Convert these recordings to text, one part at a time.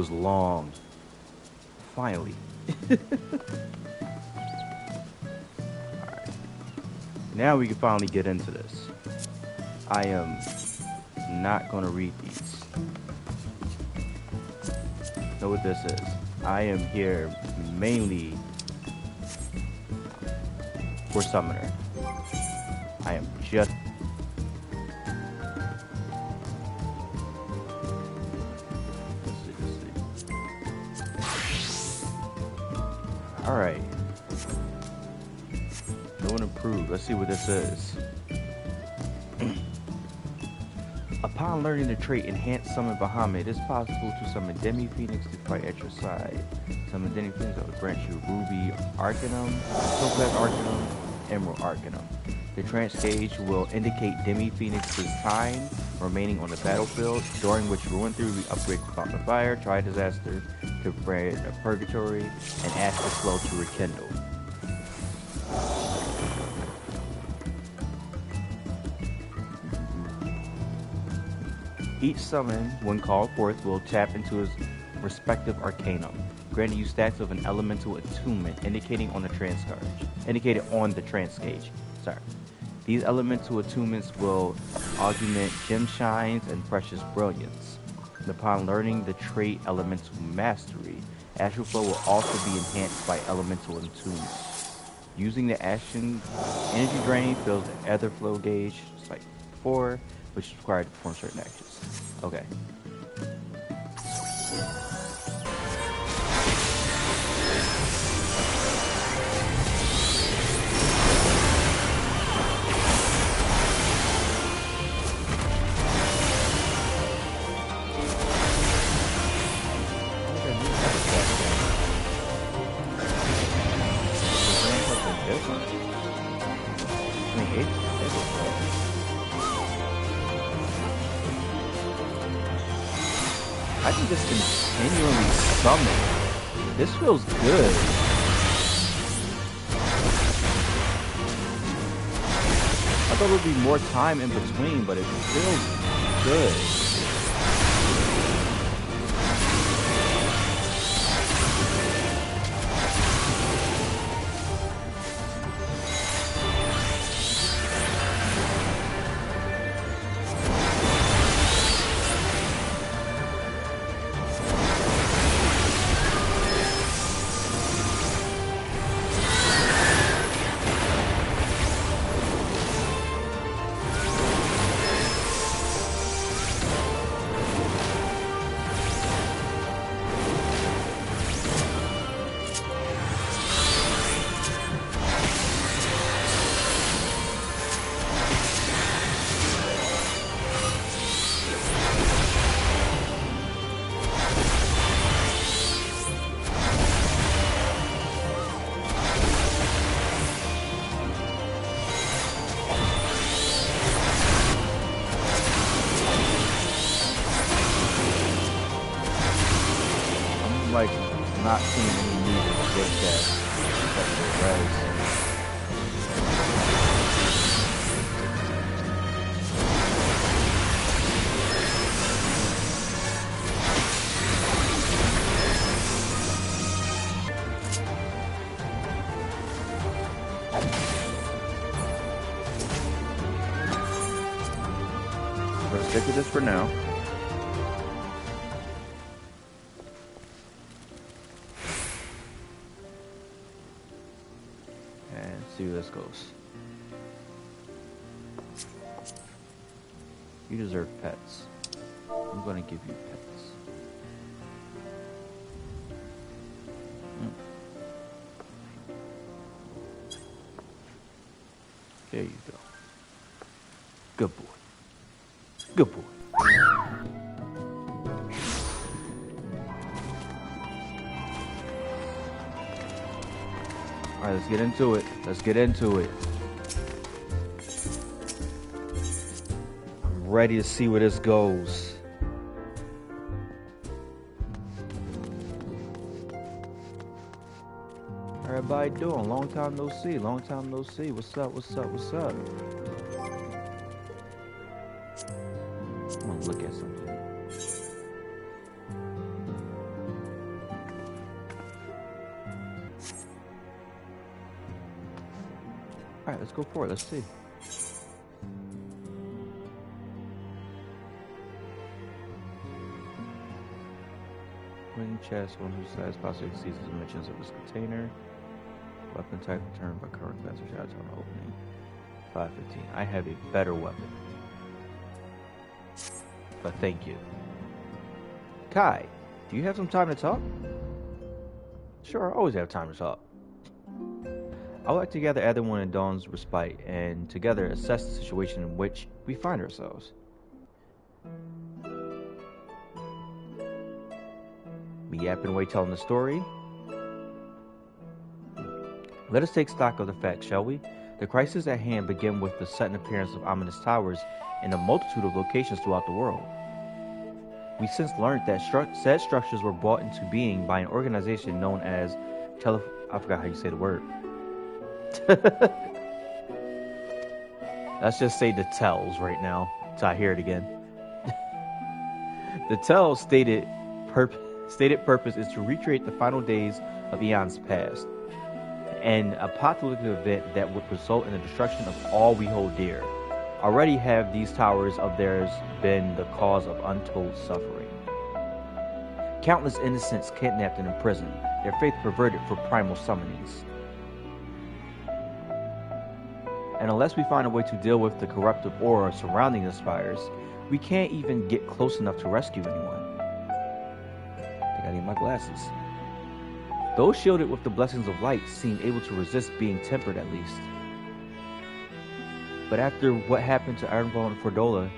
was long. Finally. Alright. Now we can finally get into this. I am not going to read these. Know what this is. I am here mainly for Summoner. I am just... Let's see. Alright. No one improved. Let's see what this is. Upon learning the trait Enhanced Summon Bahamut, it is possible to summon Demi Phoenix to fight at your side. Summon Demi Phoenix that will grant you Ruby Arcanum, Topaz Arcanum, Emerald Arcanum. The trance gauge will indicate Demi Phoenix's time remaining on the battlefield, during which Ruin 3 will be upgraded to Fountain of Fire, Tri Disaster to Bread of Purgatory, and Astral Flow to Rekindle. Each summon, when called forth, will tap into his respective arcanum, granting you stats of an elemental attunement indicated on the trance gauge. Sorry. These elemental attunements will augment gem shines and precious brilliance. And upon learning the trait Elemental Mastery, Astral Flow will also be enhanced by elemental attunement. Using the action, energy drain fills the Ether Flow gauge, just like before, which is required to perform certain actions. Okay. I can just continually summon. This feels good. I thought there would be more time in between, but it feels good. Like, not seeing any need to get that res. We're gonna stick with this for now. See where this goes. You deserve pets. I'm gonna give you pets. There you go. Good boy. Good boy. Alright, let's get into it. Let's get into it. I'm ready to see where this goes. How everybody doing? Long time no see. Long time no see. What's up? What's up? What's up? I want to look at something. Alright, let's go for it. Let's see. Wing chest, one whose size possibly exceeds the dimensions of this container. Weapon type determined by current class or shot on opening. 515. I have a better weapon. But thank you. Kai, do you have some time to talk? Sure, I always have time to talk. I would like to gather everyone in Dawn's respite and together assess the situation in which we find ourselves. Me yapping away telling the story. Let us take stock of the facts, shall we? The crisis at hand began with the sudden appearance of ominous towers in a multitude of locations throughout the world. We since learned that said structures were brought into being by an organization known as I forgot how you say the word. Let's just say the Tells right now, till I hear it again. The Tells stated purpose is to recreate the final days of eons past, an apocalyptic event that would result in the destruction of all we hold dear. Already have these towers of theirs been the cause of untold suffering. Countless innocents kidnapped and imprisoned, their faith perverted for primal summonings. And unless we find a way to deal with the corruptive aura surrounding the spires, we can't even get close enough to rescue anyone. I think I need my glasses. Those shielded with the blessings of light seem able to resist being tempered at least. But after what happened to Ironfall and Fordola,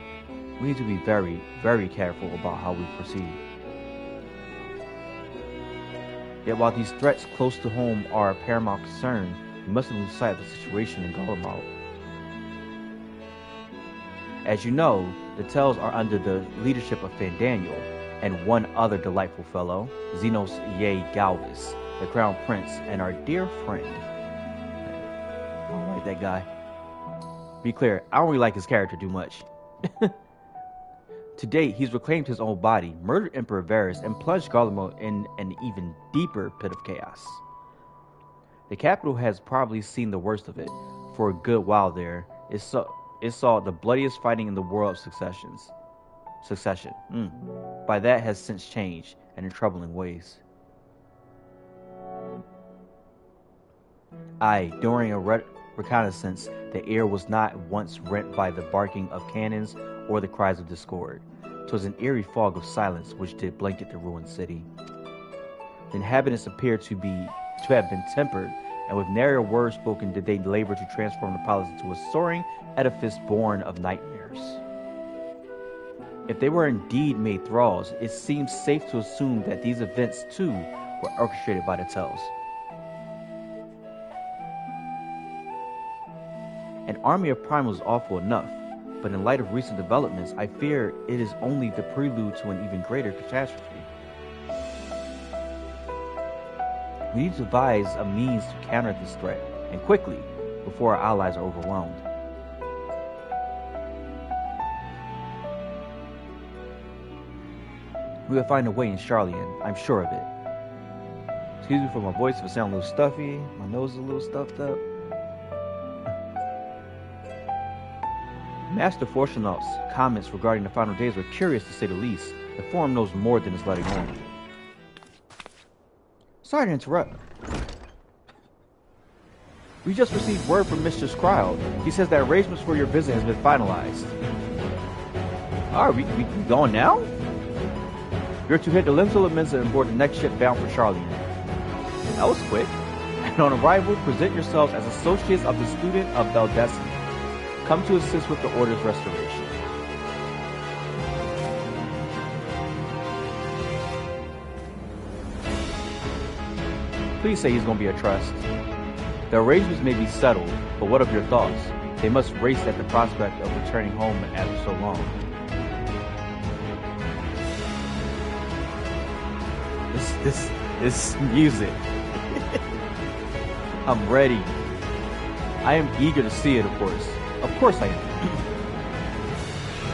we need to be very, very careful about how we proceed. Yet while these threats close to home are a paramount concern, we mustn't lose sight of the situation in Garlemald. As you know, the Tells are under the leadership of Fandaniel and one other delightful fellow, Xenos Ye Galvis, the Crown Prince and our dear friend. I don't like that guy. Be clear, I don't really like his character too much. To date, he's reclaimed his own body, murdered Emperor Varys, and plunged Garlemald in an even deeper pit of chaos. The capital has probably seen the worst of it. For a good while there, it saw the bloodiest fighting in the world of succession. By that has since changed, and in troubling ways. During a reconnaissance, the air was not once rent by the barking of cannons or the cries of discord. 'Twas an eerie fog of silence which did blanket the ruined city. The inhabitants appeared to have been tempered, and with nary words spoken did they labor to transform the palace into a soaring edifice born of nightmares. If they were indeed made thralls, it seems safe to assume that these events too were orchestrated by the Tells. An army of primals is awful enough, but in light of recent developments, I fear it is only the prelude to an even greater catastrophe. We need to devise a means to counter this threat, and quickly, before our allies are overwhelmed. We will find a way in Charlian, I'm sure of it. Excuse me for my voice if it sounds a little stuffy, my nose is a little stuffed up. Master Fortunaut's comments regarding the final days were curious to say the least. The Forum knows more than is letting on. Sorry to interrupt. We just received word from Mr. Scrile. He says that arrangements for your visit has been finalized. Alright, we going now? You're to hit the Limsa Mensa and board the next ship bound for Charlian. That was quick. And on arrival, present yourselves as associates of the student of Beldestin. Come to assist with the Order's restoration. Please say he's going to be a trust. The arrangements may be settled, but what of your thoughts? They must race at the prospect of returning home after so long. This music. I'm ready. I am eager to see it, of course. Of course I am.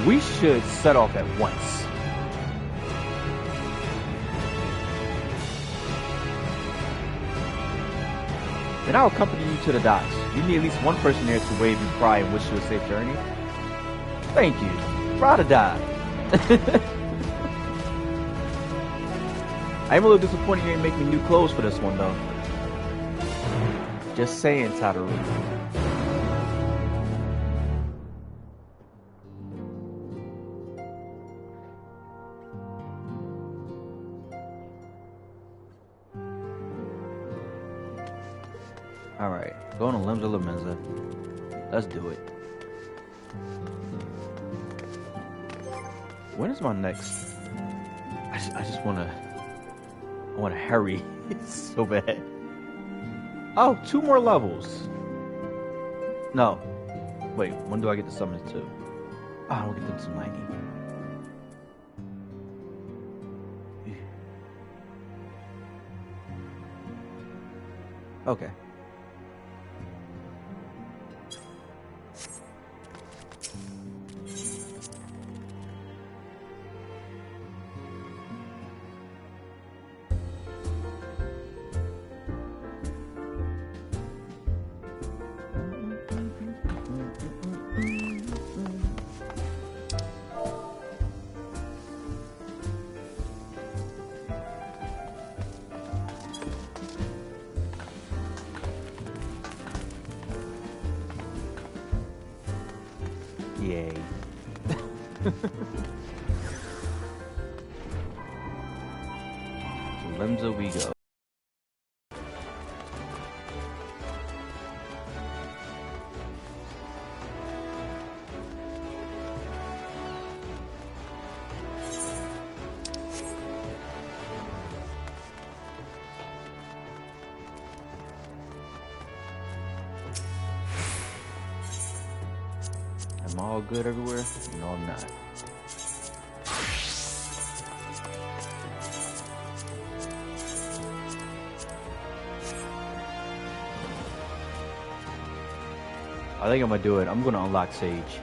We should set off at once. Then I'll accompany you to the docks. You need at least one person there to wave you cry and wish you a safe journey. Thank you. Ride or die. I am a little disappointed you ain't make me new clothes for this one, though. Just saying, Tataru. Alright, going to Limsa Lamenza. Let's do it. When is my next? I just wanna hurry. It's so bad. Oh, 2 more levels. No. Wait, when do I get the summons to? Oh, I don't get them to 90. Okay. Yay. To Limsa we go. Am I all good everywhere? No, I'm not. I think I'm gonna do it. I'm gonna unlock Sage.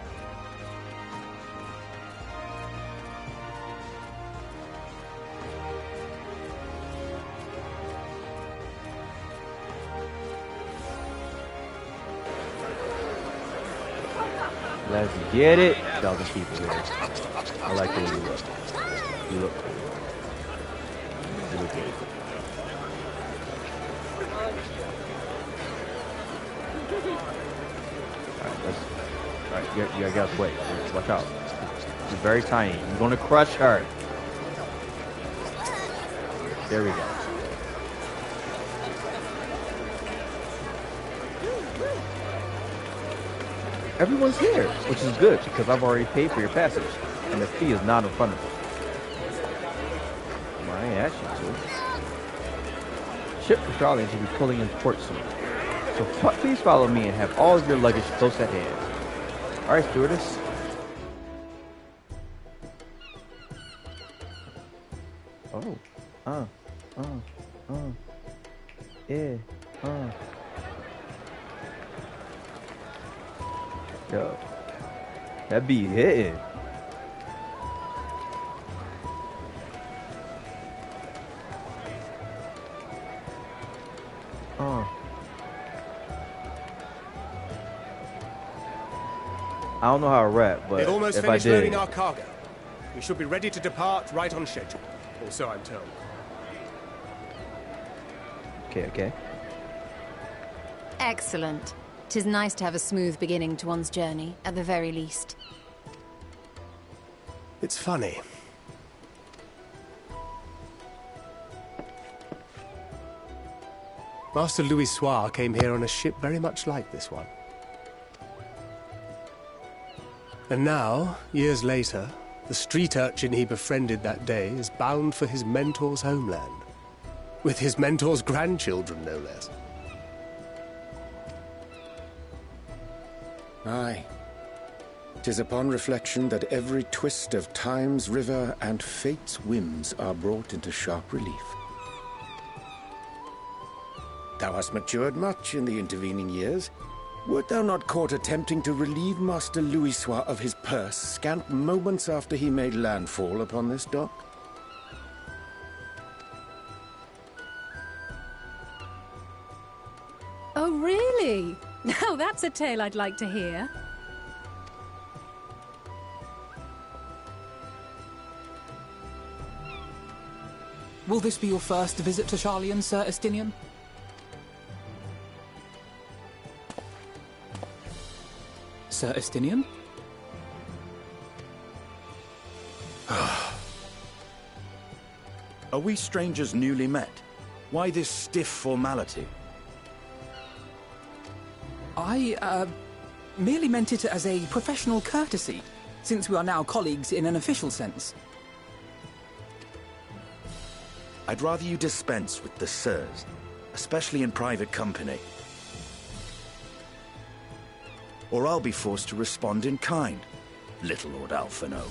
Let's get it. Thousand people here. I like the way you look. You look good. Alright, you gotta wait. Watch out. She's very tiny. You're gonna crush her. There we go. Everyone's here, which is good because I've already paid for your passage, and the fee is not refundable. Well, I ain't asked you to. Ship for Charlie should be pulling in port soon. So please follow me and have all of your luggage close at hand. Alright, stewardess. Oh. Yeah. Yo. That be hitting. I don't know how to rap, but they've almost if finished I did, loading our cargo. We should be ready to depart right on schedule. Or so I'm told. Okay. Excellent. 'Tis nice to have a smooth beginning to one's journey, at the very least. It's funny. Master Louis Soir came here on a ship very much like this one. And now, years later, the street urchin he befriended that day is bound for his mentor's homeland. With his mentor's grandchildren, no less. Aye. 'Tis upon reflection that every twist of time's river and fate's whims are brought into sharp relief. Thou hast matured much in the intervening years. Wert thou not caught attempting to relieve Master Louis Soir of his purse scant moments after he made landfall upon this dock? Oh, really? Now that's a tale I'd like to hear. Will this be your first visit to Charlian, Sir Estinian? Sir Estinian? Are we strangers newly met? Why this stiff formality? I, merely meant it as a professional courtesy, since we are now colleagues in an official sense. I'd rather you dispense with the sirs, especially in private company. Or I'll be forced to respond in kind, little Lord Alphino.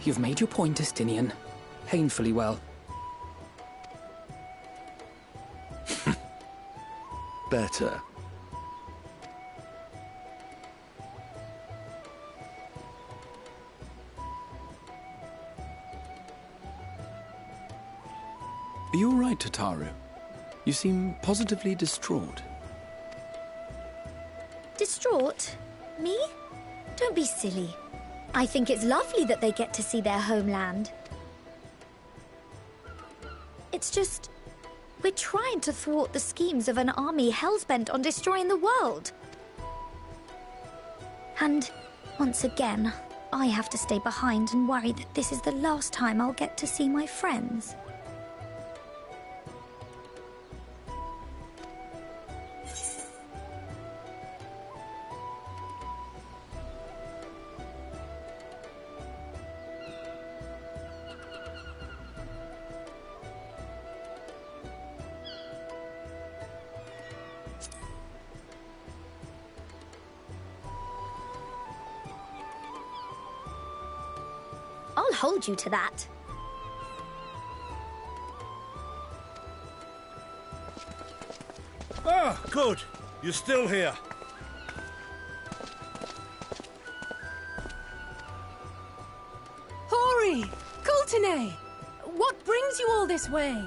You've made your point, Estinian. Painfully well. Better. Are you all right, Tataru? You seem positively distraught. Distraught? Me? Don't be silly. I think it's lovely that they get to see their homeland. It's just... we're trying to thwart the schemes of an army hell-bent on destroying the world. And, once again, I have to stay behind and worry that this is the last time I'll get to see my friends. I'll hold you to that. Ah, good. You're still here. Hori! Kultine! What brings you all this way?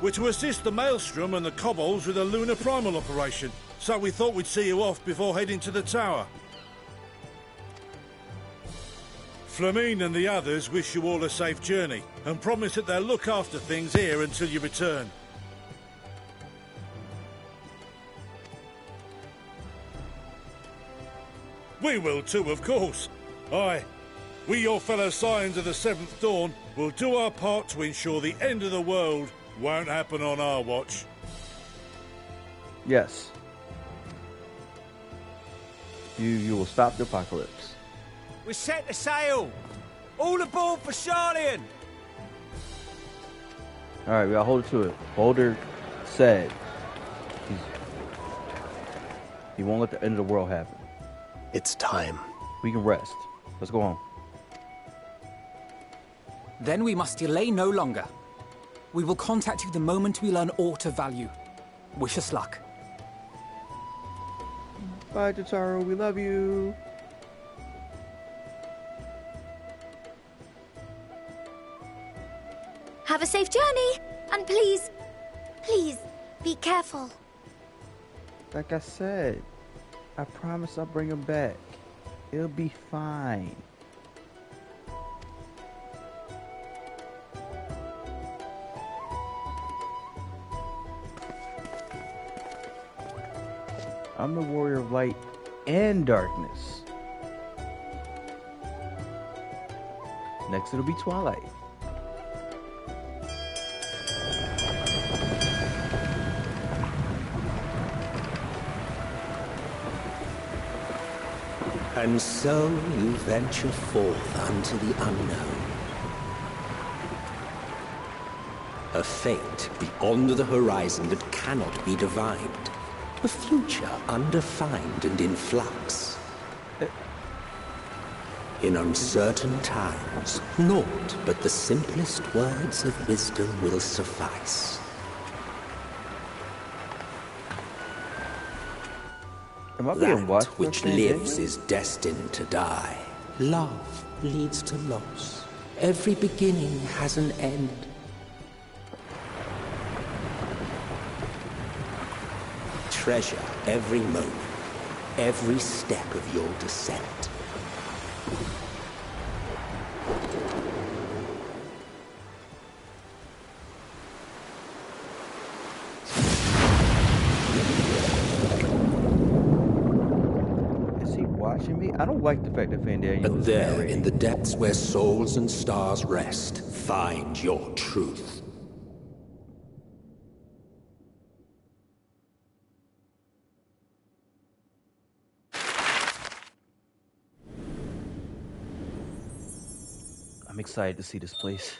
We're to assist the Maelstrom and the Kobolds with a lunar primal operation, so we thought we'd see you off before heading to the tower. Flamine and the others wish you all a safe journey, and promise that they'll look after things here until you return. We will too, of course. Aye. We, your fellow Scions of the Seventh Dawn, will do our part to ensure the end of the world won't happen on our watch. Yes. You will stop the apocalypse. We're set to sail! All aboard for Charlian! Alright, we gotta hold it to it. Boulder said he won't let the end of the world happen. It's time. We can rest. Let's go home. Then we must delay no longer. We will contact you the moment we learn aught of value. Wish us luck. Bye, Tataru. We love you. Have a safe journey, and please, please, be careful. Like I said, I promise I'll bring him back. It'll be fine. I'm the warrior of light and darkness. Next it'll be twilight. And so you venture forth unto the unknown. A fate beyond the horizon that cannot be divined. A future undefined and in flux. In uncertain times, naught but the simplest words of wisdom will suffice. That which lives is destined to die. Love leads to loss. Every beginning has an end. Treasure every moment, every step of your descent. Is he watching me? I don't like the fact that Fandaniel But is there, narrating. in the depths where souls and stars rest, find your truth. I'm excited to see this place.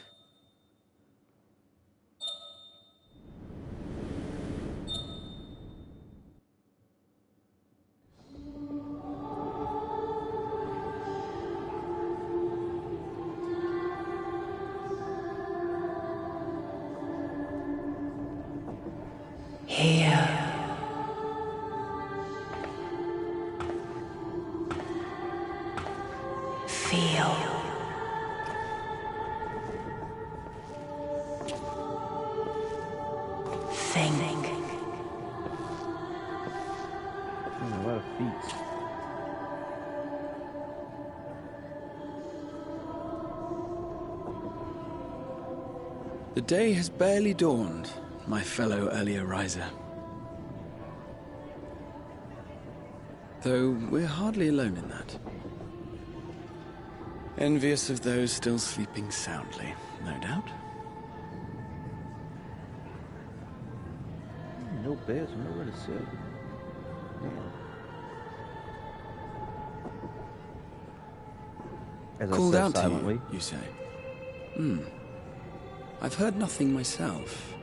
Here. Feel. Think. A lot of feet. The day has barely dawned, my fellow earlier riser. Though we're hardly alone in that. Envious of those still sleeping soundly, no doubt. No beds, nowhere to sit. As Called I said out silently. to you say? I've heard nothing myself.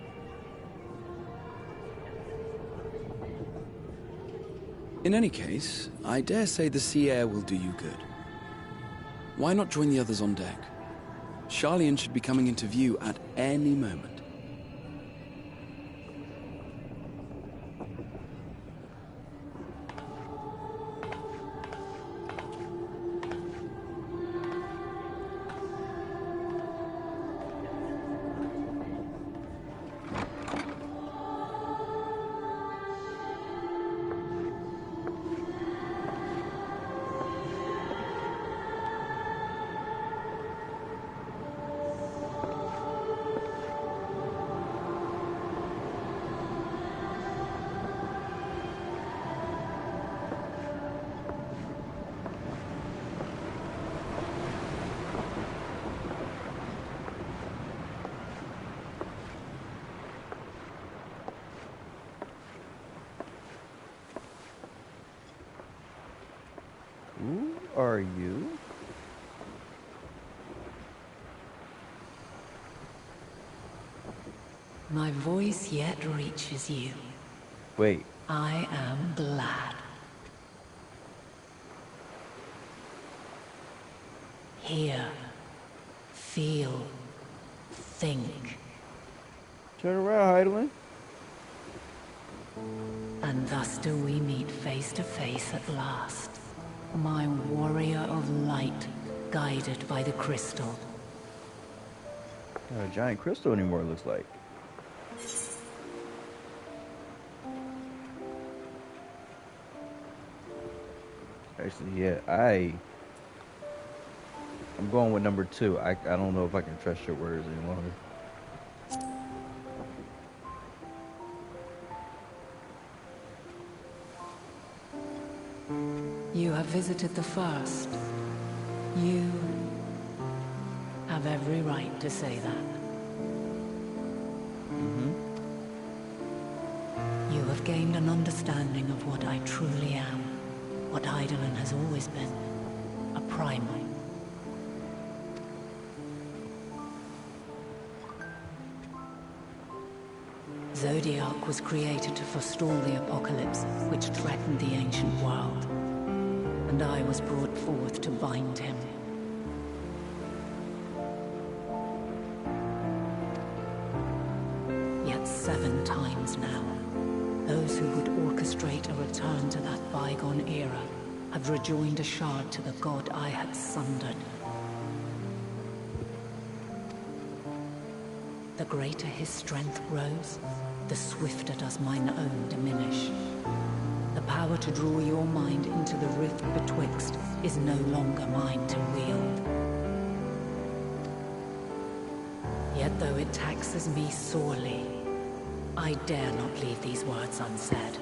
In any case, I dare say the sea air will do you good. Why not join the others on deck? Charlian should be coming into view at any moment. Who are you? My voice yet reaches you. Wait. I am glad. Hear, feel, think. Turn around, Heidelin. And thus do we meet face to face at last. My warrior of light, guided by the crystal. Not a giant crystal anymore, it looks like. Actually, yeah, I'm going with number 2. I don't know if I can trust your words any longer. You have visited the first. You have every right to say that. You have gained an understanding of what I truly am, what Heidelin has always been, a primal. Zodiac was created to forestall the apocalypse which threatened the ancient world, and I was brought forth to bind him. Yet 7 times now, those who would orchestrate a return to that bygone era have rejoined a shard to the god I had sundered. the greater his strength grows, the swifter does mine own diminish. The power to draw your mind into the rift betwixt is no longer mine to wield. Yet though it taxes me sorely, I dare not leave these words unsaid.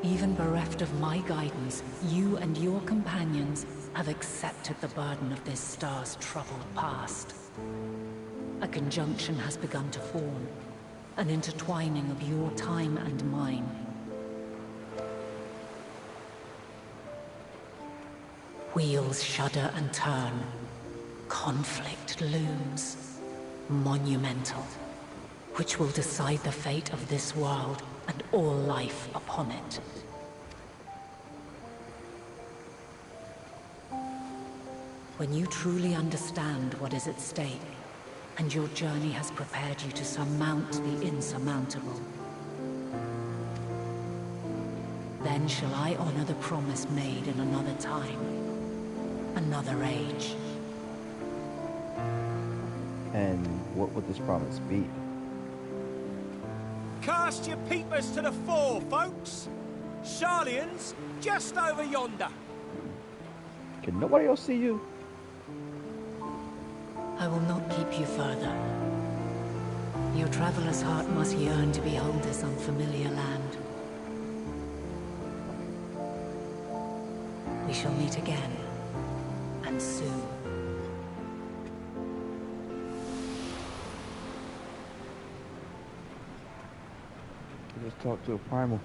Even bereft of my guidance, you and your companions have accepted the burden of this star's troubled past. A conjunction has begun to form, an intertwining of your time and mine. Wheels shudder and turn. Conflict looms, monumental, which will decide the fate of this world and all life upon it. When you truly understand what is at stake, and your journey has prepared you to surmount the insurmountable, then shall I honor the promise made in another time, another age. And what would this promise be? Cast your peepers to the fore, folks. Sharlayan's just over yonder. Can nobody else see you? I will not keep you further. Your traveler's heart must yearn to behold this unfamiliar land. We shall meet again, and soon. Let's talk to a primal.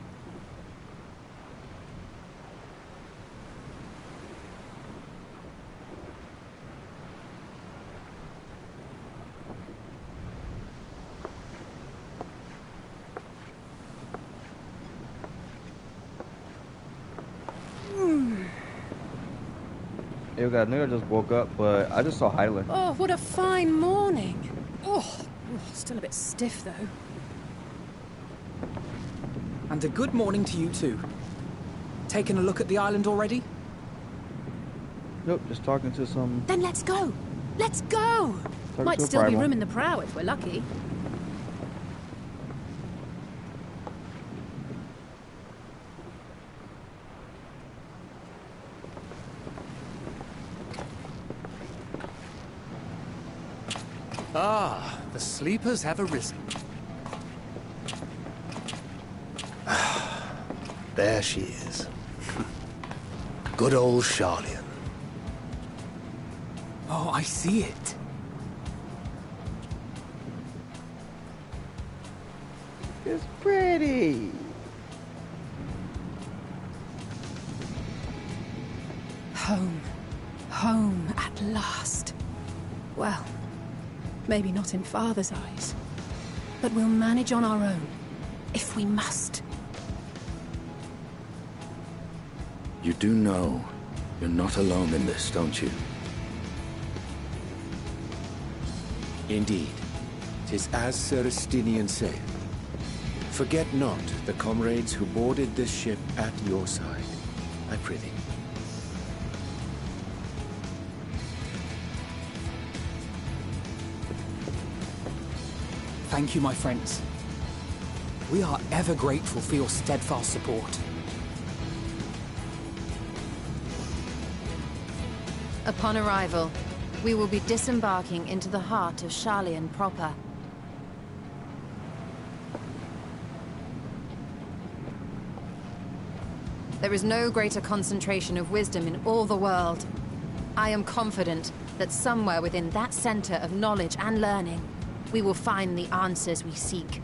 Yo, God, nigga just woke up, but I just saw Highland. Oh, what a fine morning. Oh, still a bit stiff, though. And a good morning to you too. Taking a look at the island already? Nope, just talking to some... Then let's go! Let's go! Might still be room in the prow if we're lucky. Ah, the sleepers have arisen. There she is. Good old Sharlayan. Oh, I see it. It's pretty. Home. Home at last. Well, maybe not in Father's eyes, but we'll manage on our own, if we must. You do know you're not alone in this, don't you? Indeed. 'Tis as Sir Estinian saith. Forget not the comrades who boarded this ship at your side, I prithee. Thank you, my friends. We are ever grateful for your steadfast support. Upon arrival, we will be disembarking into the heart of Sharlayan proper. There is no greater concentration of wisdom in all the world. I am confident that somewhere within that center of knowledge and learning, we will find the answers we seek.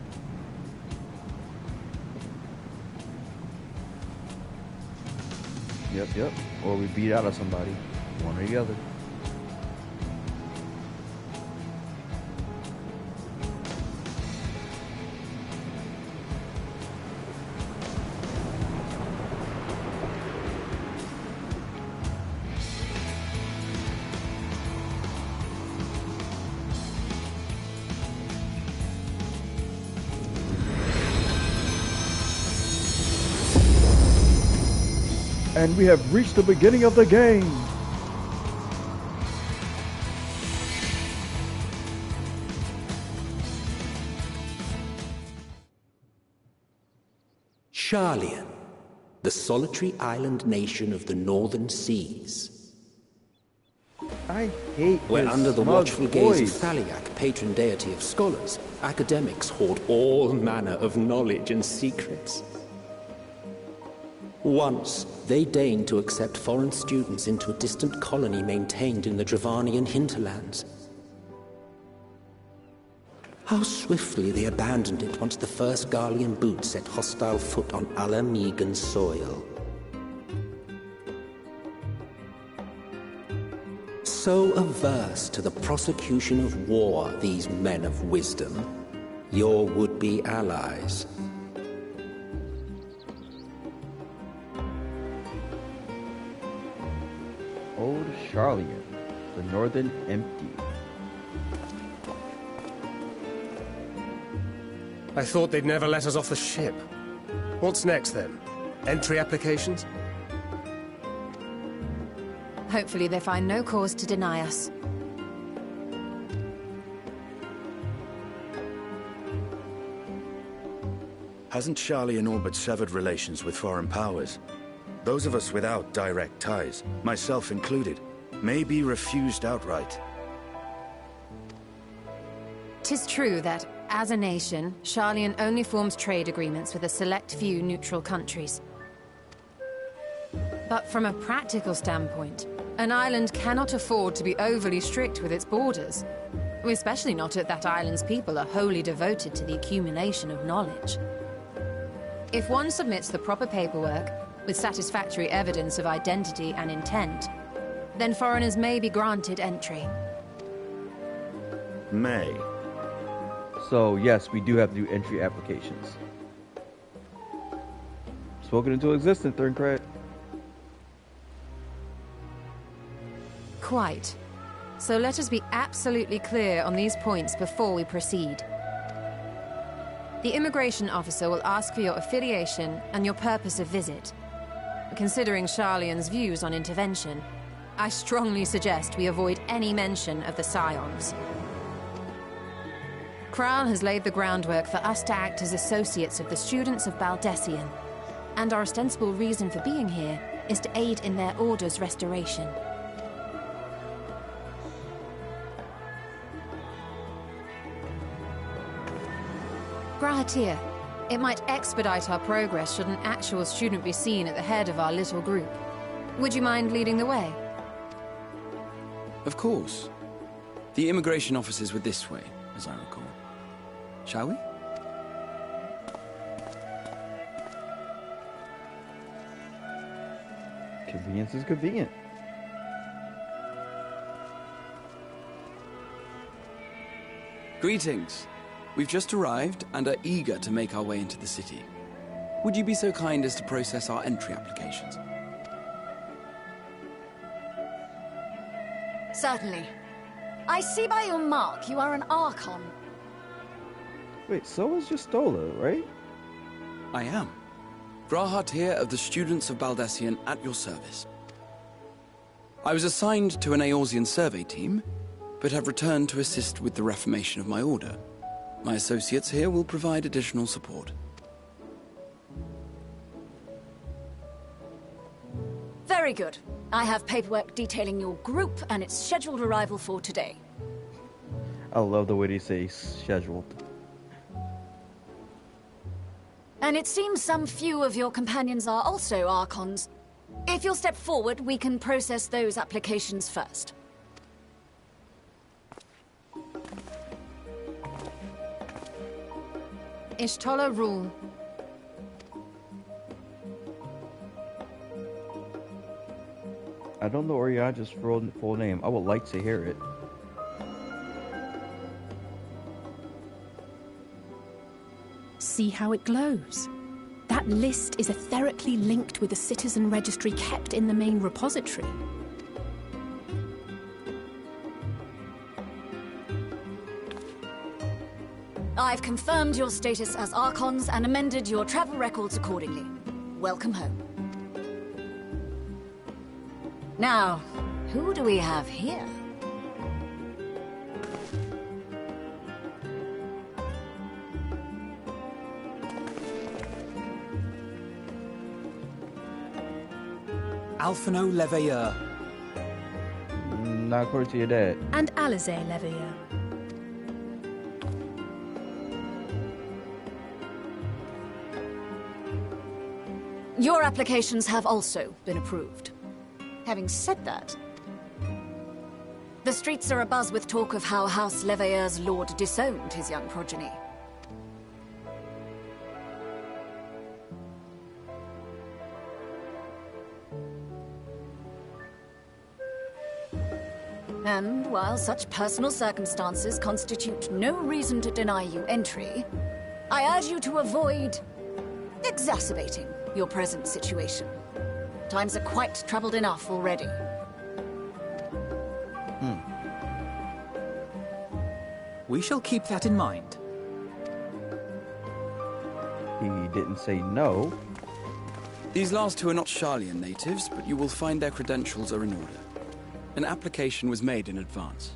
Yep. Or we beat out of somebody. One or the other. And we have reached the beginning of the game. Sharlian, the solitary island nation of the northern seas. I hate Where his under the smug watchful gaze of voice. Thaliak, patron deity of scholars, academics hoard all manner of knowledge and secrets. Once, they deigned to accept foreign students into a distant colony maintained in the Dravanian hinterlands. How swiftly they abandoned it once the first Garlean boot set hostile foot on Alamegan soil. So averse to the prosecution of war, these men of wisdom, your would-be allies. Old Sharlian, the Northern Empty. I thought they'd never let us off the ship. What's next, then? Entry applications? Hopefully they find no cause to deny us. Hasn't Sharlian all but severed relations with foreign powers? Those of us without direct ties, myself included, may be refused outright. 'Tis true that, as a nation, Sharlian only forms trade agreements with a select few neutral countries. But from a practical standpoint, an island cannot afford to be overly strict with its borders, especially not if that island's people are wholly devoted to the accumulation of knowledge. If one submits the proper paperwork, with satisfactory evidence of identity and intent, then foreigners may be granted entry. May. So yes, we do have to do entry applications. Spoken into existence, Third Cred. Quite. So let us be absolutely clear on these points before we proceed. The immigration officer will ask for your affiliation and your purpose of visit. Considering Sharlian's views on intervention, I strongly suggest we avoid any mention of the Scions. Kral has laid the groundwork for us to act as associates of the students of Baldessian, and our ostensible reason for being here is to aid in their order's restoration. Grahatir, it might expedite our progress should an actual student be seen at the head of our little group. Would you mind leading the way? Of course. The immigration officers were this way, as I recall. Shall we? Convenience is convenient. Greetings. We've just arrived and are eager to make our way into the city. Would you be so kind as to process our entry applications? Certainly. I see by your mark you are an Archon. Wait, so is Justola, right? I am. Grahatir of the Students of Baldessian at your service. I was assigned to an Eorzean survey team, but have returned to assist with the reformation of my order. My associates here will provide additional support. Very good. I have paperwork detailing your group and its scheduled arrival for today. I love the way they say scheduled. And it seems some few of your companions are also Archons. If you'll step forward, we can process those applications first. Ishtola rule. I don't know Oriana's full name. I would like to hear it. See how it glows? That list is etherically linked with the citizen registry kept in the main repository. I've confirmed your status as Archons and amended your travel records accordingly. Welcome home. Now, who do we have here? Alphino Leveilleur. Not according to your dad. And Alizé Leveilleur. Your applications have also been approved. Having said that, the streets are abuzz with talk of how House Leveilleur's lord disowned his young progeny. And while such personal circumstances constitute no reason to deny you entry, I urge you to avoid exacerbating your present situation. Times are quite troubled enough already. We shall keep that in mind. He didn't say no. These last two are not Sharlayan natives, but you will find their credentials are in order. An application was made in advance.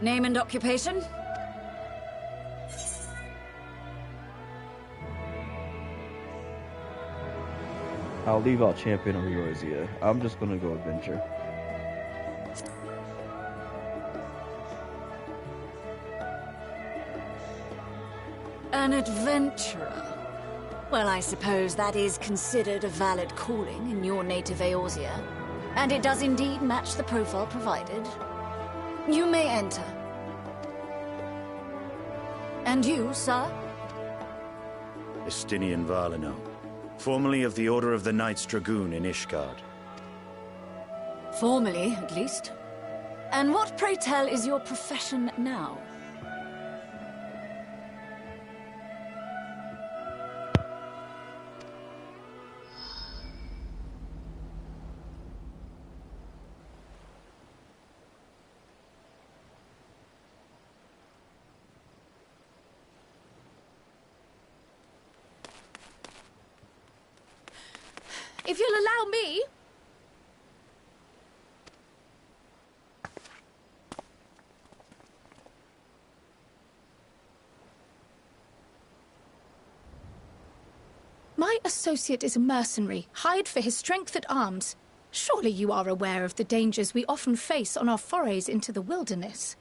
Name and occupation? I'll leave out Champion or Eorzea. I'm just gonna go adventure. An adventurer. Well, I suppose that is considered a valid calling in your native Eorzea. And it does indeed match the profile provided. You may enter. And you, sir? Estinian Valino, formerly of the Order of the Knights Dragoon in Ishgard. Formally, at least. And what, pray tell, is your profession now? If you'll allow me... My associate is a mercenary, hired for his strength at arms. Surely you are aware of the dangers we often face on our forays into the wilderness.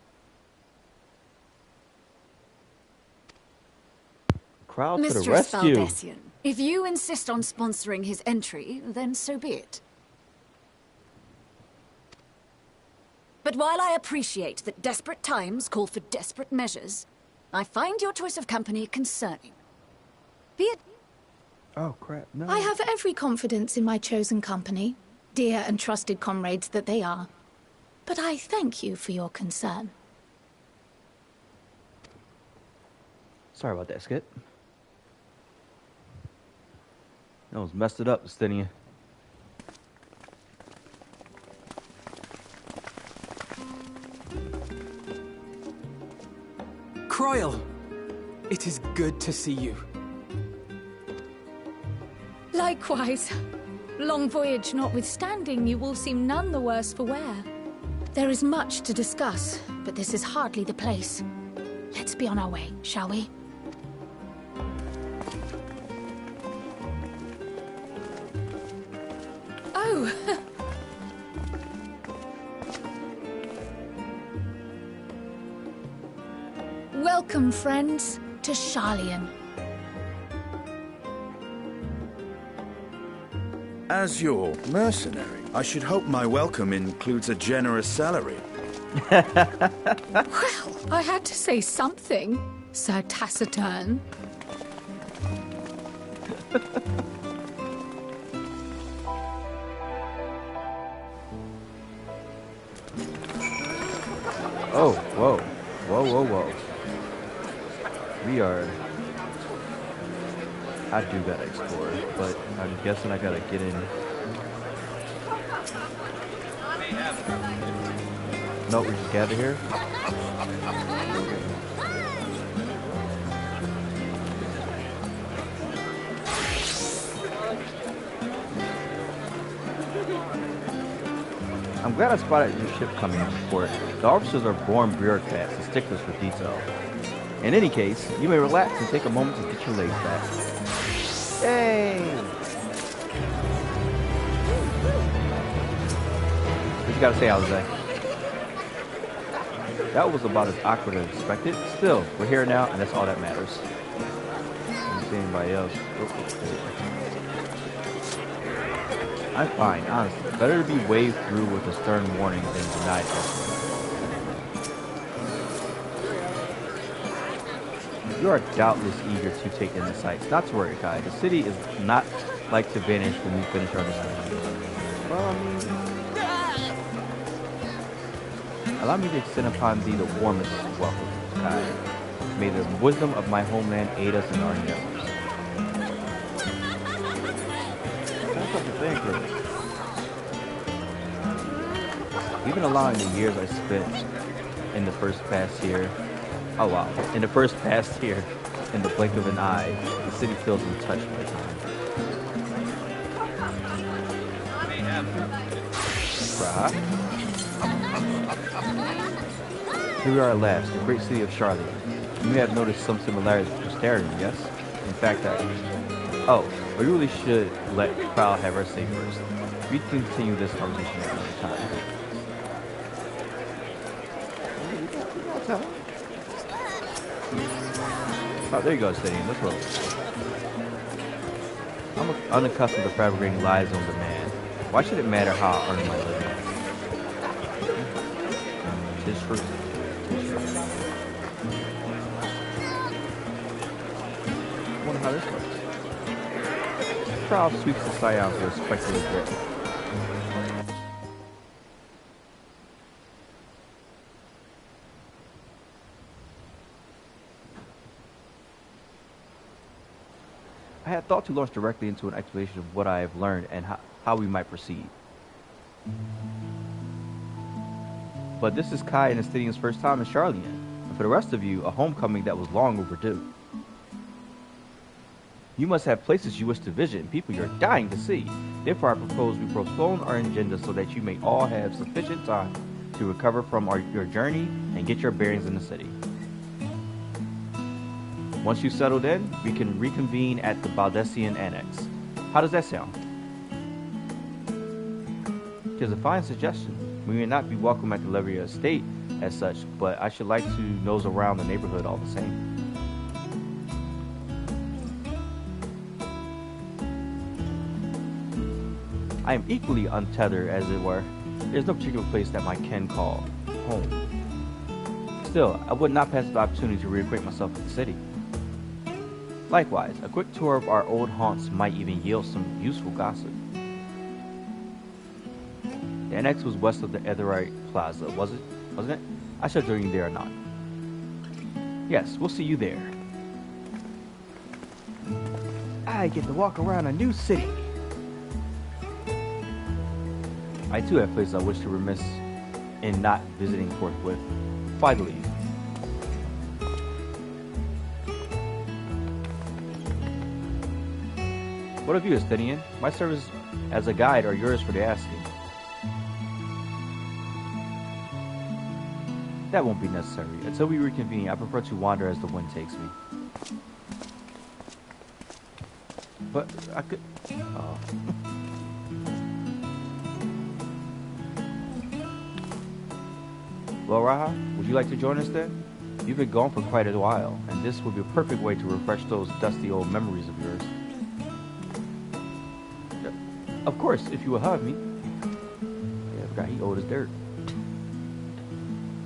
Crowd to the Mistress rescue. Baldessian, if you insist on sponsoring his entry, then so be it. But while I appreciate that desperate times call for desperate measures, I find your choice of company concerning. Be it... Oh, crap, no. I have every confidence in my chosen company, dear and trusted comrades that they are. But I thank you for your concern. Sorry about that, Skip. That was messed it up, Estinian. Croyle! It is good to see you. Likewise. Long voyage notwithstanding, you will seem none the worse for wear. There is much to discuss, but this is hardly the place. Let's be on our way, shall we? Oh! Welcome, friends, to Sharlayan. As your mercenary, I should hope my welcome includes a generous salary. Well, I had to say something, Sir Taciturn. Oh, whoa. Whoa, whoa, whoa. We are... I do gotta explore, but I'm guessing I gotta get in. No, we just gather here. I'm glad I spotted your ship coming in port. The officers are born bureaucrats and sticklers for detail. In any case, you may relax and take a moment to get your legs back. Hey! What you gotta say, Jose? That was about as awkward as expected. Still, we're here now, and that's all that matters. I don't see anybody else. I'm fine, honestly. Better to be waved through with a stern warning than denied entry. You are doubtless eager to take in the sights. Not to worry, Kai. The city is not like to vanish when we finish our discussion. Well, I mean... Allow me to extend upon thee the warmest welcome, Kai. May the wisdom of my homeland aid us in our endeavors. That's what you think, even allowing the years I spent in the first past year, oh wow, in the first past year, in the blink of an eye, the city feels untouched by time. Here we are at last, the great city of Charlotte. You may have noticed some similarities with Postarian, yes? In fact, oh, but you really should let Prowl have her say first. We can continue this conversation at another time. Oh, there you go, Stadium. Let's roll. I'm unaccustomed to fabricating lies on demand. Why should it matter how I earn my living? Tis for... I wonder how this works. Prowl sweeps the scions with a speculative grip. I had thought to launch directly into an explanation of what I have learned and how we might proceed. But this is Kai and Estidian's first time in Charlian, and for the rest of you, a homecoming that was long overdue. You must have places you wish to visit and people you're dying to see. Therefore, I propose we postpone our agenda so that you may all have sufficient time to recover from your journey and get your bearings in the city. Once you've settled in, we can reconvene at the Baldessian Annex. How does that sound? It is a fine suggestion. We may not be welcome at the Leveria estate as such, but I should like to nose around the neighborhood all the same. I am equally untethered, as it were. There's no particular place that my ken call home. Still, I would not pass the opportunity to reacquaint myself with the city. Likewise, a quick tour of our old haunts might even yield some useful gossip. The annex was west of the Etherite Plaza, wasn't it? I shall join you there or not. Yes, we'll see you there. I get to walk around a new city. I too have places I wish to remiss in not visiting forthwith. Finally. What of you, Estidian? My service as a guide are yours for the asking. That won't be necessary. Until we reconvene, I prefer to wander as the wind takes me. But I could... Oh. Well, Raha, would you like to join us then? You've been gone for quite a while, and this would be a perfect way to refresh those dusty old memories of yours. Of course, if you will have me. Yeah, I forgot he old as dirt.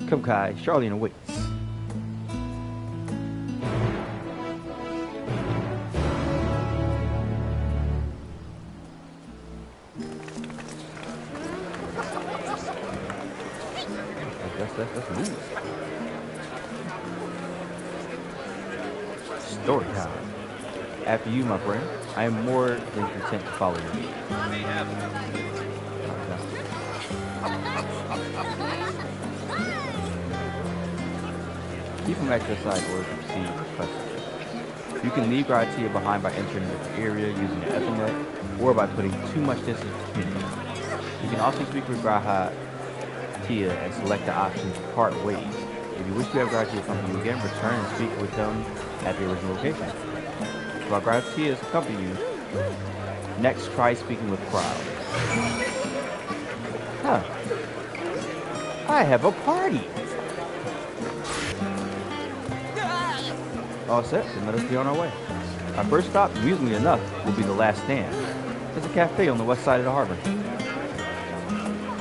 Come, Kai, Charlian awaits. Let's move. Story time. After you, my friend. I am more than content to follow you. Keep him at your side in order to proceed with precedence. You can leave Gratia behind by entering the area using the Ethernet or by putting too much distance between them. You can also speak with Graha Tia and select the option Part Ways. If you wish to have Gratia accompany you again, return and speak with them at the original location. While Gratia is accompanying you, next try speaking with Crowd. Huh. I have a party! All set, then let us be on our way. Our first stop, amusingly enough, will be the Last Stand. It's a cafe on the west side of the harbor.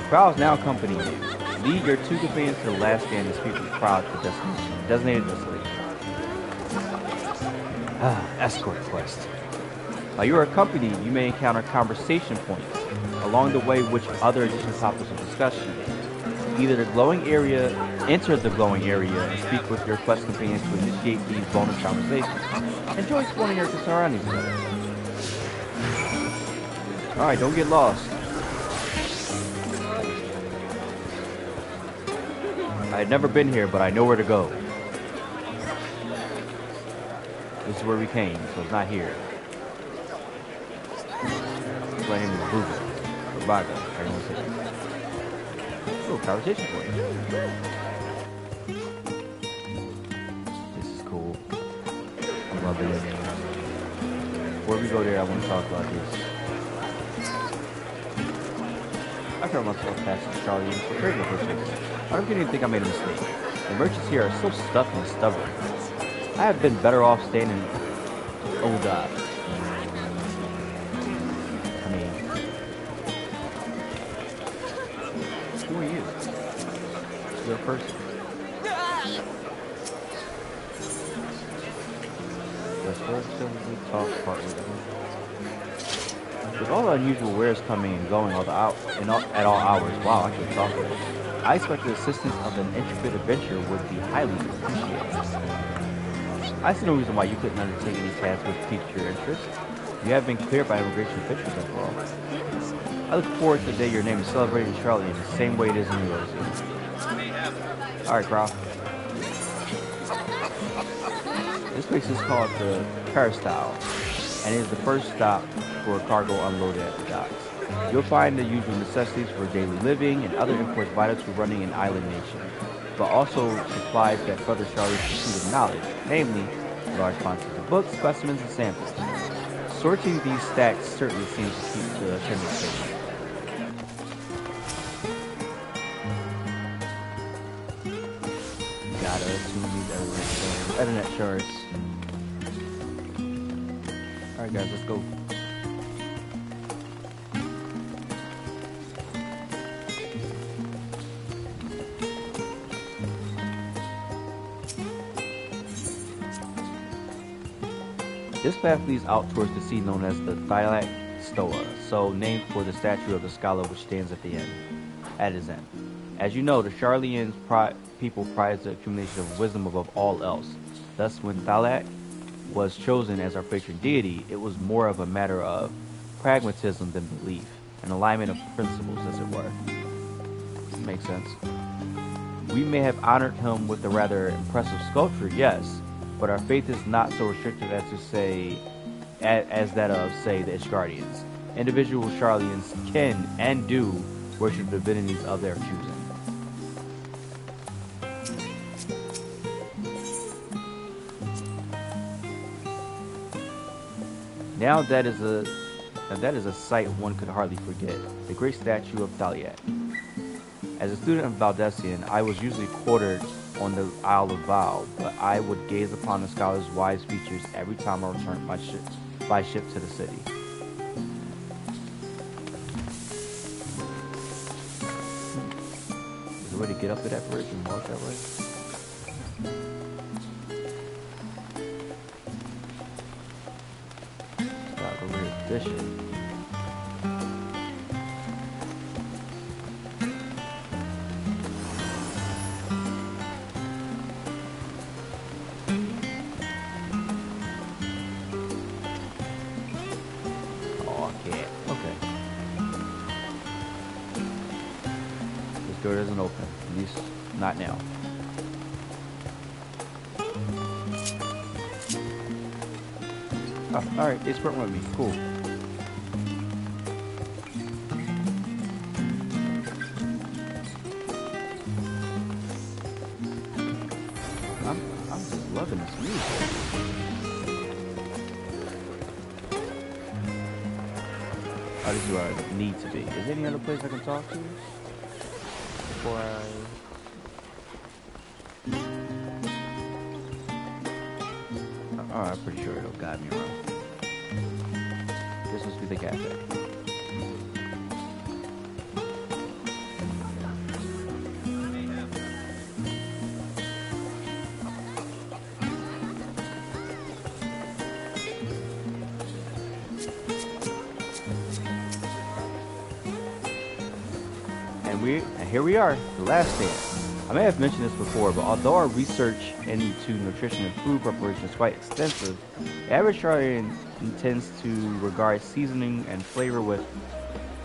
Crowd is now accompanying you. Lead your two companions to the Last Stand and speak with Crowd to the designated destination. Escort quest. While you are accompanied, you may encounter conversation points along the way, which other additional topics of discussion. Enter the glowing area and speak with your quest companions to initiate these bonus conversations. Enjoy exploring your surroundings together. Alright, don't get lost. I had never been here, but I know where to go. This is where we came, so it's not here. My name is Buga. Or Baga, I don't say that. Oh, conversation point. This is cool. I'm loving it. Before we go there, I want to talk about this. I found myself passing Charlie for trading purposes. I don't even think I made a mistake. The merchants here are so stuck and stubborn. I have been better off staying in... Oh god. I mean... Who are you? You're a person. Let's relatively talk part with them. With all the unusual wares coming and going at all hours, wow, I can talk with it. I expect the assistance of an intrepid adventurer would be highly appreciated. I see no reason why you couldn't undertake any tasks which piqued your interest. You have been cleared by immigration officials after all. I look forward to the day your name is celebrated in Charlie in the same way it is in yours. Alright, Crow. This place is called the Peristyle, and it is the first stop for cargo unloaded at the docks. You'll find the usual necessities for daily living and other imports vital to running an island nation, but also supplies that further Charlie's pursuit of knowledge, namely large quantities of books, specimens, and samples. Sorting these stacks certainly seems to keep the attendance safe. Gotta assume these internet shards. Alright guys, let's go. This path leads out towards the sea known as the Thylac Stoa, so named for the statue of the scholar which stands at his end. As you know, the Charlian people prize the accumulation of wisdom above all else. Thus, when Thylac was chosen as our patron deity, it was more of a matter of pragmatism than belief, an alignment of principles, as it were. Makes sense. We may have honored him with a rather impressive sculpture, yes, but our faith is not so restricted as to say, as that of, say, the Ishgardians. Individual Charlians can and do worship divinities of their choosing. Now that is a sight one could hardly forget, the great statue of Thylac. As a student of Valdesian, I was usually quartered on the Isle of Val, but I would gaze upon the scholar's wise features every time I returned by ship to the city. Is there a way to get up to that bridge and walk that way? Stop over here fishing. Door doesn't open, at least not now. Oh, alright, it's working with me, cool. I'm just loving this music. Oh, this is where I need to be. Is there any other place I can talk to? Before I'm pretty sure it'll guide me around. This must be the cafe. And here we are, the last stand. I may have mentioned this before, but although our research into nutrition and food preparation is quite extensive, the average Charlian tends to regard seasoning and flavor with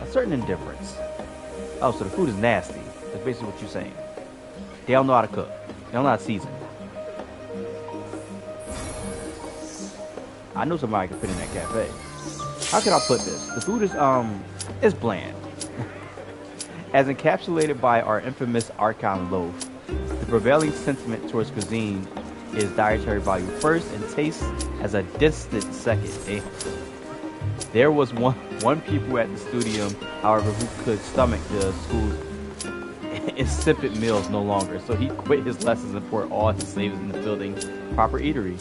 a certain indifference. Oh, so the food is nasty. That's basically what you're saying. They don't know how to cook. They don't know how to season. I know somebody can fit in that cafe. How can I put this? The food is it's bland. As encapsulated by our infamous Archon loaf, the prevailing sentiment towards cuisine is dietary value first and taste as a distant second. There was one pupil at the studium, however, who could stomach the school's insipid meals no longer, so he quit his lessons and poured all his savings into building proper eatery.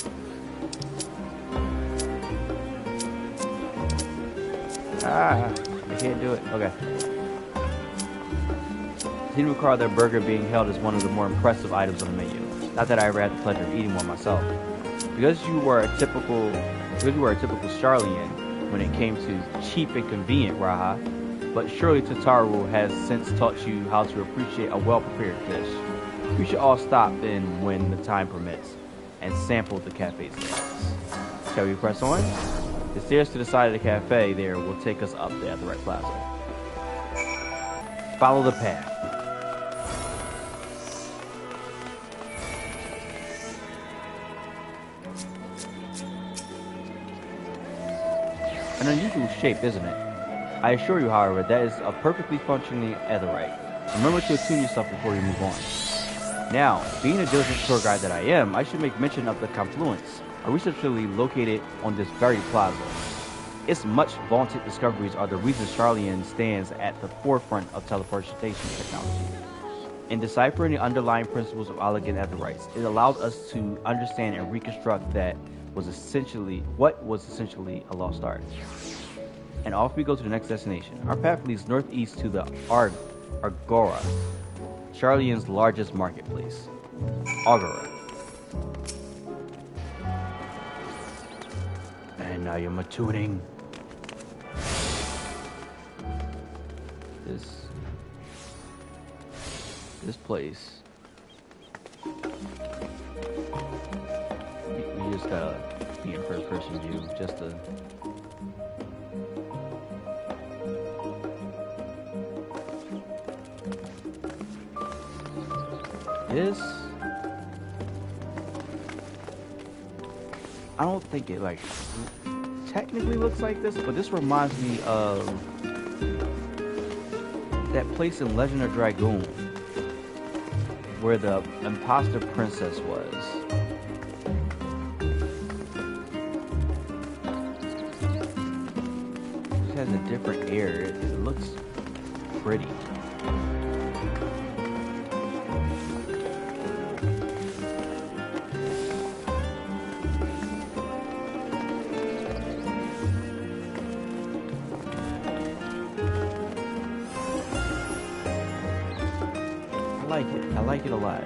I can't do it. Okay. He didn't recall their burger being held as one of the more impressive items on the menu. Not that I ever had the pleasure of eating one myself. Because you were a typical Charlian when it came to cheap and convenient, Raha, but surely Tataru has since taught you how to appreciate a well-prepared dish. We should all stop in when the time permits and sample the cafe's stairs. Shall we press on? The stairs to the side of the cafe there will take us up there at the right plaza. Follow the path. An unusual shape, isn't it? I assure you, however, that is a perfectly functioning etherite. Remember to attune yourself before you move on. Now, being a diligent tour guide that I am, I should make mention of the Confluence, a research facility located on this very plaza. Its much vaunted discoveries are the reason Charlian stands at the forefront of teleportation technology. In deciphering the underlying principles of elegant etherites, it allowed us to understand and reconstruct what was essentially a lost art. And off we go to the next destination. Our path leads northeast to the Agora, Charlian's largest marketplace. Agora. And now you're tuning. This place. We just gotta be in first person view just to. This. I don't think it like technically looks like this, but this reminds me of that place in Legend of Dragoon where the imposter princess was. It has a different air. It looks pretty. I like it a lot.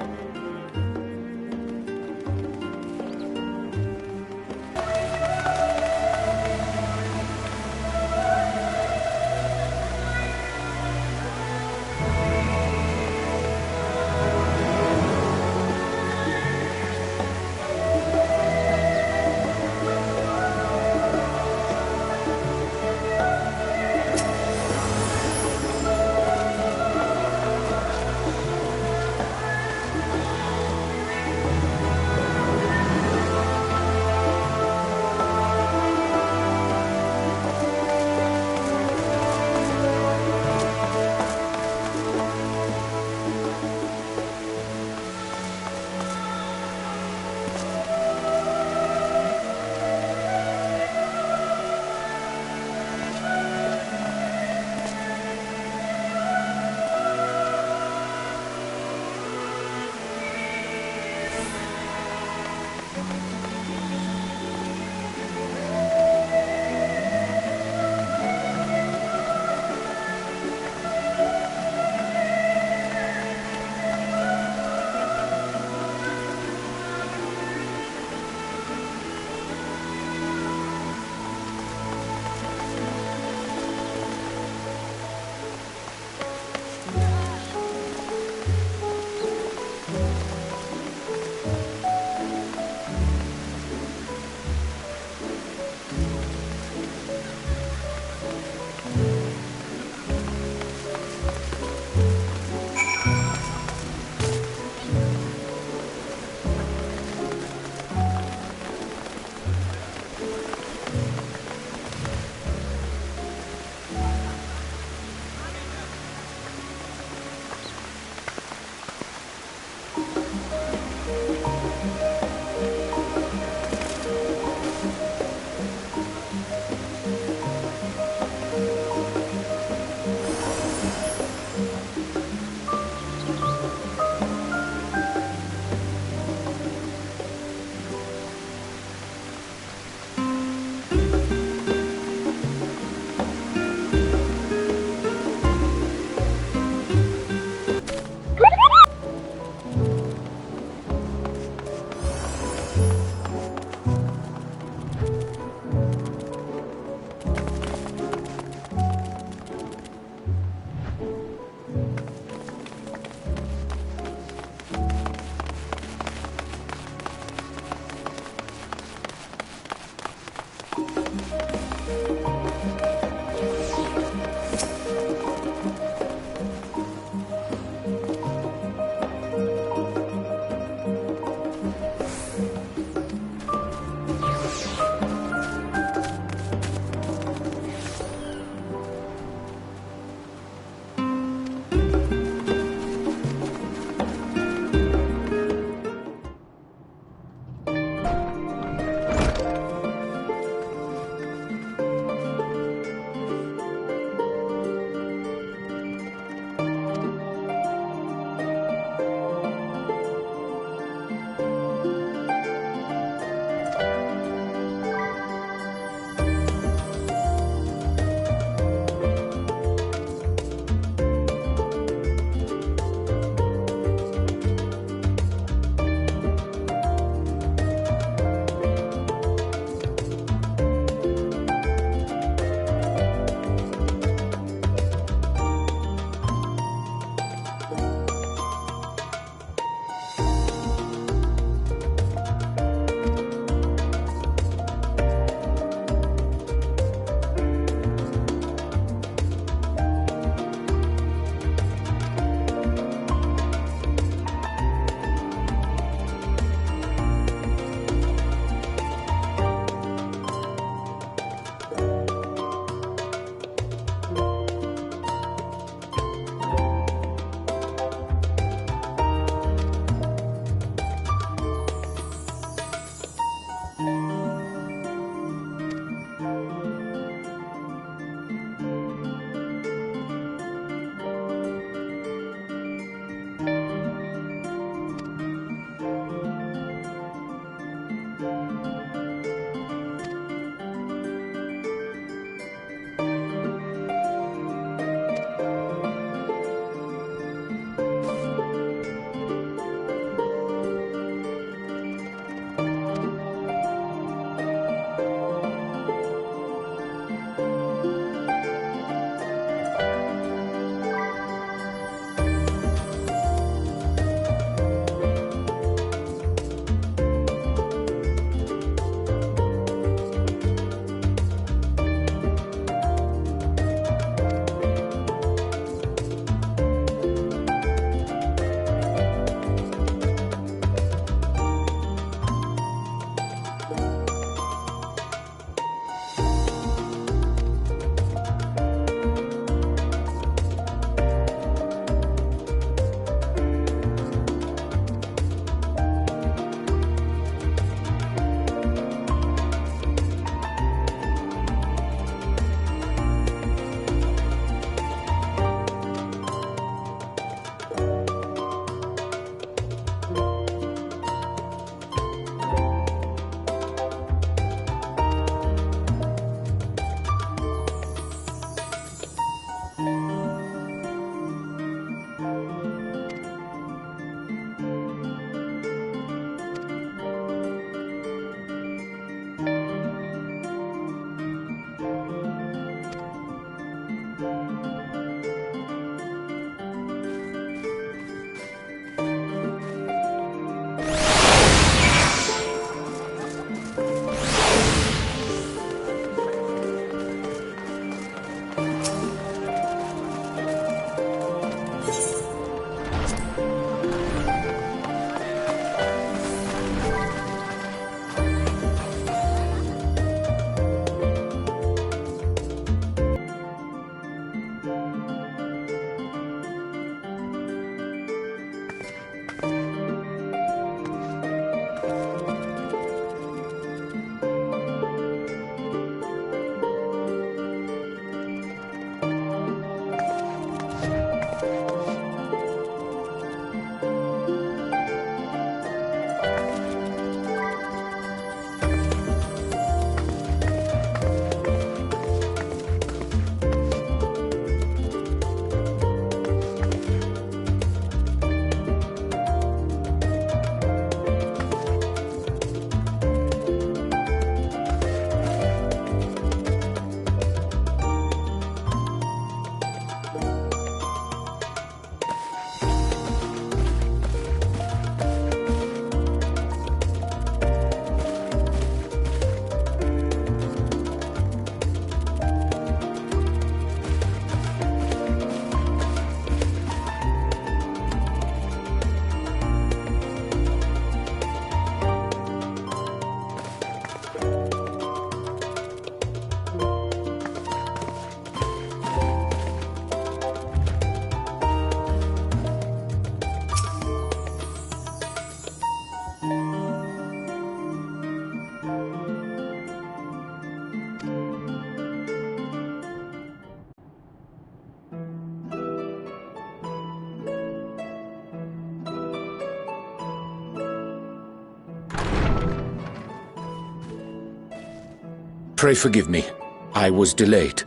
Pray forgive me. I was delayed.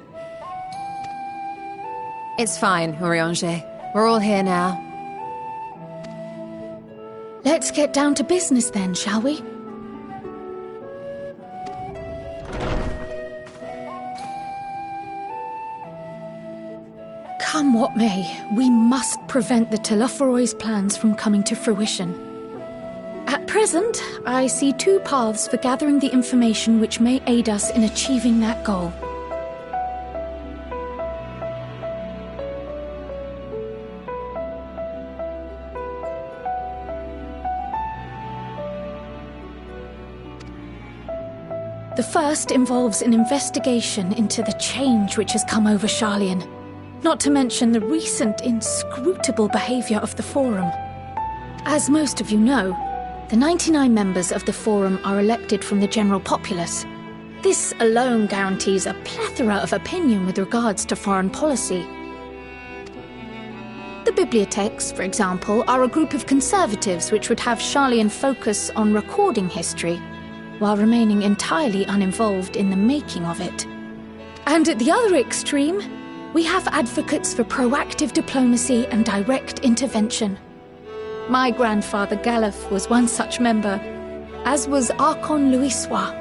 It's fine, Urianger. We're all here now. Let's get down to business then, shall we? Come what may, we must prevent the Telophoroi's plans from coming to fruition. At present, I see two paths for gathering the information which may aid us in achieving that goal. The first involves an investigation into the change which has come over Sharlayan, not to mention the recent inscrutable behavior of the Forum. As most of you know, the 99 members of the Forum are elected from the general populace. This alone guarantees a plethora of opinion with regards to foreign policy. The bibliotheques, for example, are a group of conservatives which would have Sharlayan focus on recording history, while remaining entirely uninvolved in the making of it. And at the other extreme, we have advocates for proactive diplomacy and direct intervention. My grandfather Galef was one such member, as was Archon Louisois.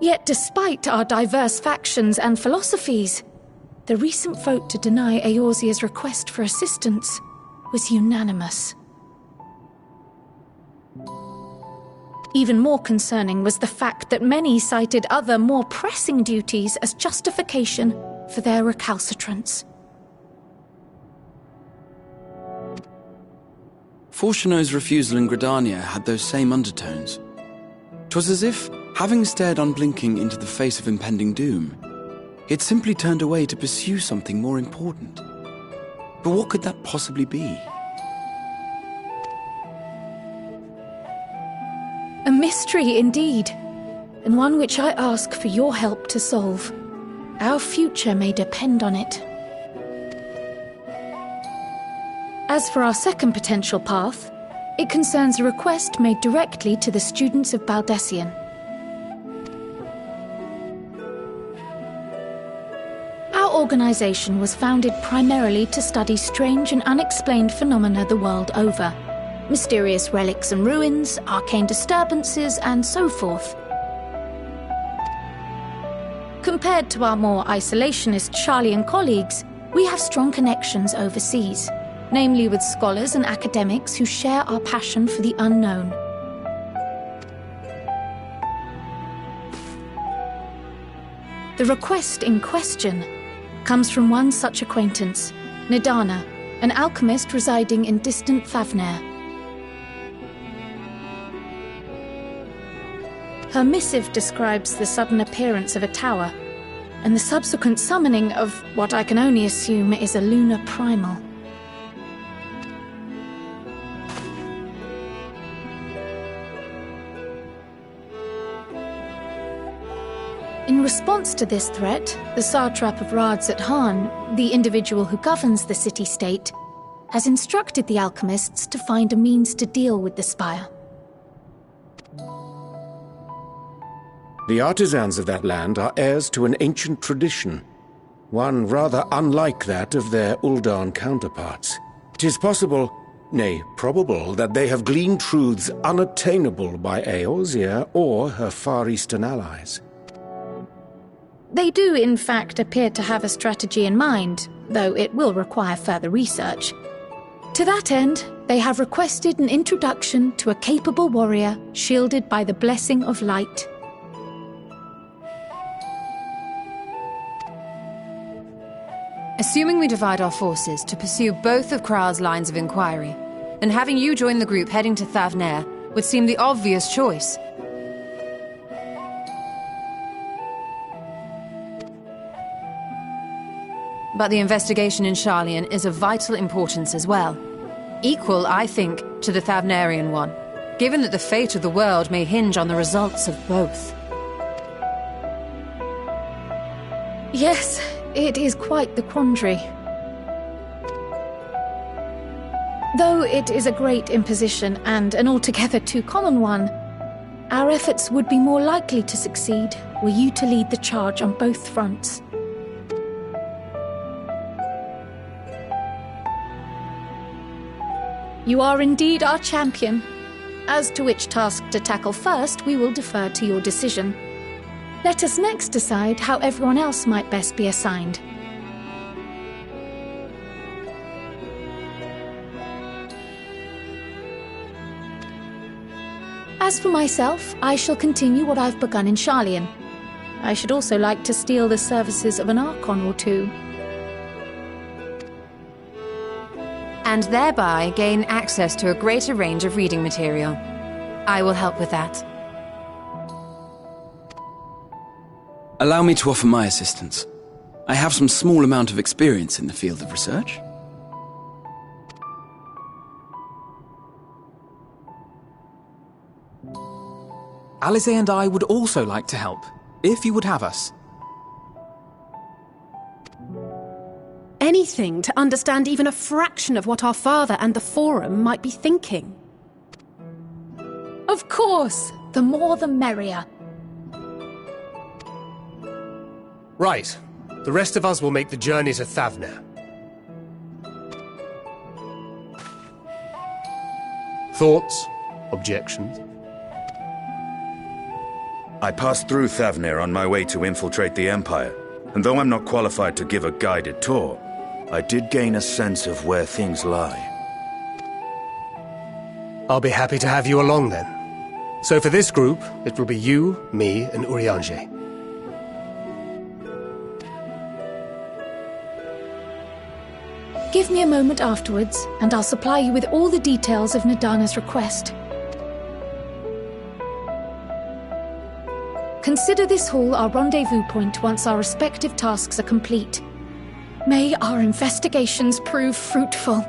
Yet despite our diverse factions and philosophies, the recent vote to deny Eorzea's request for assistance was unanimous. Even more concerning was the fact that many cited other, more pressing duties as justification for their recalcitrance. Fortuno's refusal in Gridania had those same undertones. 'Twas as if, having stared unblinking into the face of impending doom, it simply turned away to pursue something more important. But what could that possibly be? A mystery indeed, and one which I ask for your help to solve. Our future may depend on it. As for our second potential path, it concerns a request made directly to the students of Baldessian. Our organization was founded primarily to study strange and unexplained phenomena the world over. Mysterious relics and ruins, arcane disturbances, and so forth. Compared to our more isolationist Sharlayan colleagues, we have strong connections overseas, namely with scholars and academics who share our passion for the unknown. The request in question comes from one such acquaintance, Nidana, an alchemist residing in distant Thavnair. Her missive describes the sudden appearance of a tower, and the subsequent summoning of what I can only assume is a lunar primal. In response to this threat, the satrap of Radzat-Han, the individual who governs the city-state, has instructed the alchemists to find a means to deal with the spire. The artisans of that land are heirs to an ancient tradition, one rather unlike that of their Uldan counterparts. It is possible, nay, probable, that they have gleaned truths unattainable by Eorzea or her Far Eastern allies. They do, in fact, appear to have a strategy in mind, though it will require further research. To that end, they have requested an introduction to a capable warrior shielded by the blessing of light. Assuming we divide our forces to pursue both of Kraal's lines of inquiry, then having you join the group heading to Thavnair would seem the obvious choice. But the investigation in Sharlayan is of vital importance as well. Equal, I think, to the Thavnairian one, given that the fate of the world may hinge on the results of both. Yes, it is quite the quandary. Though it is a great imposition and an altogether too common one, Our efforts would be more likely to succeed were you to lead the charge on both fronts. You are indeed our champion. As to which task to tackle first, we will defer to your decision. Let us next decide how everyone else might best be assigned. As for myself, I shall continue what I've begun in Sharlayan. I should also like to steal the services of an Archon or two. And thereby gain access to a greater range of reading material. I will help with that. Allow me to offer my assistance. I have some small amount of experience in the field of research. Alize and I would also like to help, if you would have us. Anything to understand even a fraction of what our father and the Forum might be thinking. Of course! The more the merrier. Right. The rest of us will make the journey to Thavner. Thoughts? Objections? I passed through Thavner on my way to infiltrate the Empire, and though I'm not qualified to give a guided tour, I did gain a sense of where things lie. I'll be happy to have you along then. So for this group, it will be you, me, and Urianger. Give me a moment afterwards, and I'll supply you with all the details of Nadana's request. Consider this hall our rendezvous point once our respective tasks are complete. May our investigations prove fruitful.